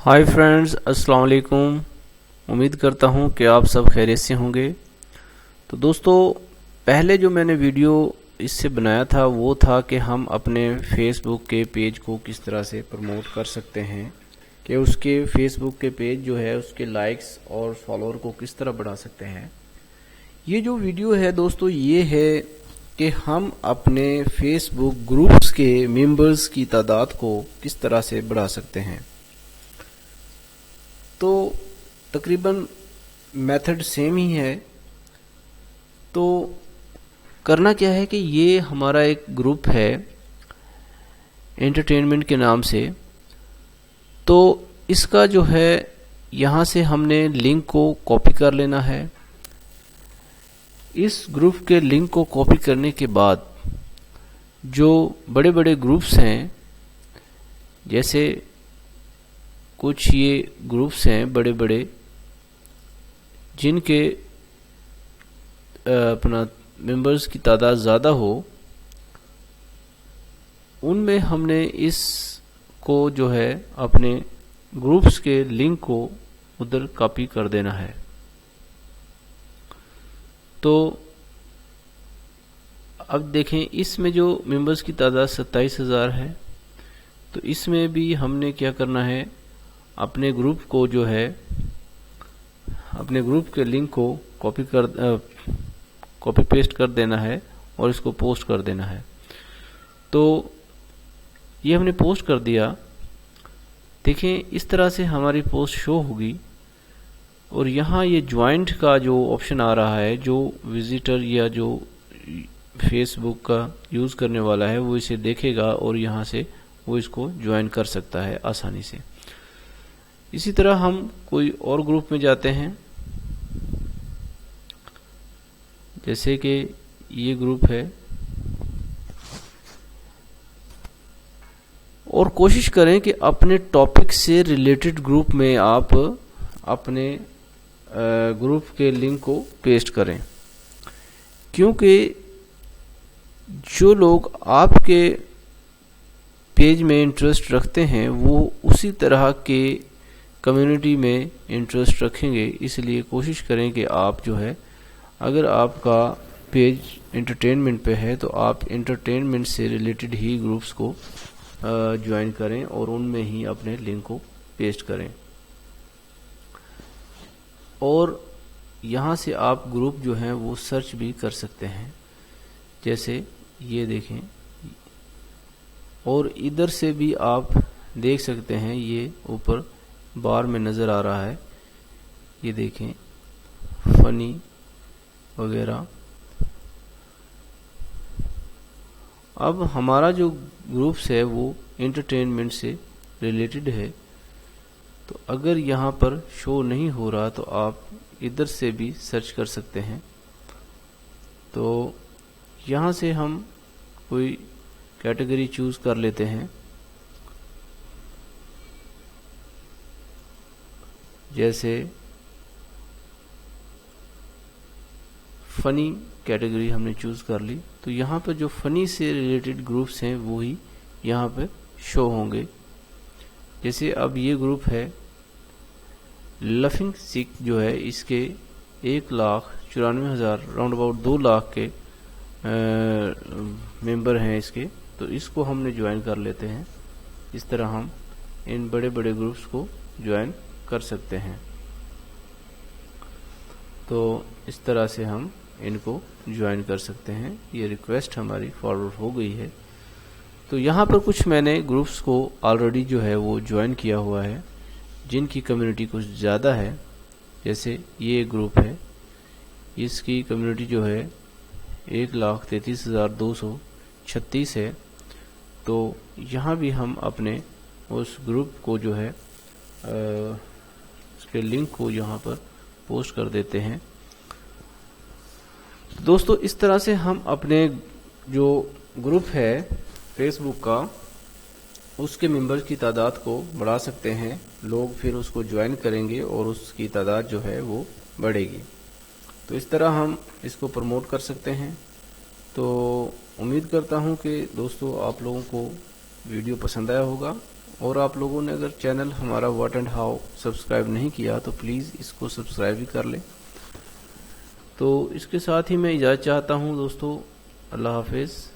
Hi friends, अस्सलाम वालेकुम। उम्मीद करता हूँ कि आप सब खैरियत से होंगे। तो दोस्तों, पहले जो मैंने वीडियो इससे बनाया था वो था कि हम अपने फेसबुक के पेज को किस तरह से प्रमोट कर सकते हैं, कि उसके फेसबुक के पेज जो है उसके लाइक्स और फॉलोअर को किस तरह बढ़ा सकते हैं। ये जो वीडियो है दोस्तों, ये है कि हम अपने फेसबुक ग्रुप्स के मेंबर्स की तादाद को किस तरह से बढ़ा सकते हैं। तो तकरीबन मेथड सेम ही है। तो करना क्या है कि ये हमारा एक ग्रुप है एंटरटेनमेंट के नाम से। तो इसका जो है यहाँ से हमने लिंक को कॉपी कर लेना है। इस ग्रुप के लिंक को कॉपी करने के बाद जो बड़े बड़े ग्रुप्स हैं, जैसे कुछ ये ग्रुप्स हैं बड़े बड़े जिनके अपना मेंबर्स की तादाद ज़्यादा हो, उनमें हमने इस को जो है अपने ग्रुप्स के लिंक को उधर कॉपी कर देना है। तो अब देखें, इसमें जो मेंबर्स की तादाद 27,000 है। तो इसमें भी हमने क्या करना है, अपने ग्रुप को जो है अपने ग्रुप के लिंक को कॉपी पेस्ट कर देना है और इसको पोस्ट कर देना है। तो ये हमने पोस्ट कर दिया। देखें, इस तरह से हमारी पोस्ट शो होगी और यहाँ ये ज्वाइंट का जो ऑप्शन आ रहा है, जो विजिटर या जो फेसबुक का यूज़ करने वाला है वो इसे देखेगा और यहाँ से वो इसको ज्वाइन कर सकता है आसानी से। इसी तरह हम कोई और ग्रुप में जाते हैं, जैसे कि ये ग्रुप है, और कोशिश करें कि अपने टॉपिक से रिलेटेड ग्रुप में आप अपने ग्रुप के लिंक को पेस्ट करें, क्योंकि जो लोग आपके पेज में इंटरेस्ट रखते हैं वो उसी तरह के कम्युनिटी में इंटरेस्ट रखेंगे। इसलिए कोशिश करें कि आप जो है, अगर आपका पेज एंटरटेनमेंट पे है तो आप एंटरटेनमेंट से रिलेटेड ही ग्रुप्स को ज्वाइन करें और उनमें ही अपने लिंक को पेस्ट करें। और यहाँ से आप ग्रुप जो हैं वो सर्च भी कर सकते हैं, जैसे ये देखें। और इधर से भी आप देख सकते हैं, ये ऊपर बार में नज़र आ रहा है, ये देखें, फनी वगैरह। अब हमारा जो ग्रुप्स है वो एंटरटेनमेंट से रिलेटेड है। तो अगर यहाँ पर शो नहीं हो रहा तो आप इधर से भी सर्च कर सकते हैं। तो यहाँ से हम कोई कैटेगरी चूज़ कर लेते हैं, जैसे फ़नी कैटेगरी हमने चूज़ कर ली। तो यहाँ पर जो फ़नी से रिलेटेड ग्रुप्स हैं वो ही यहाँ पर शो होंगे। जैसे अब ये ग्रुप है लफिंग सिक, जो है इसके 1,94,000 राउंड अबाउट 2 लाख के मेंबर हैं इसके। तो इसको हमने ज्वाइन कर लेते हैं। इस तरह हम इन बड़े बड़े ग्रुप्स को ज्वाइन कर सकते हैं। तो इस तरह से हम इनको ज्वाइन कर सकते हैं। ये रिक्वेस्ट हमारी फॉरवर्ड हो गई है। तो यहाँ पर कुछ मैंने ग्रुप्स को ऑलरेडी जो है वो ज्वाइन किया हुआ है, जिनकी कम्युनिटी कुछ ज़्यादा है। जैसे ये ग्रुप है, इसकी कम्युनिटी जो है 1,33,236 है। तो यहाँ भी हम अपने उस ग्रुप को जो है उसके लिंक को यहाँ पर पोस्ट कर देते हैं। दोस्तों, इस तरह से हम अपने जो ग्रुप है फेसबुक का, उसके मेंबर्स की तादाद को बढ़ा सकते हैं। लोग फिर उसको ज्वाइन करेंगे और उसकी तादाद जो है वो बढ़ेगी। तो इस तरह हम इसको प्रमोट कर सकते हैं। तो उम्मीद करता हूँ कि दोस्तों आप लोगों को वीडियो पसंद आया होगा اور آپ لوگوں نے اگر چینل ہمارا واٹ اینڈ ہاؤ سبسکرائب نہیں کیا تو پلیز اس کو سبسکرائب بھی کر لیں. تو اس کے ساتھ ہی میں اجازت چاہتا ہوں دوستو. اللہ حافظ.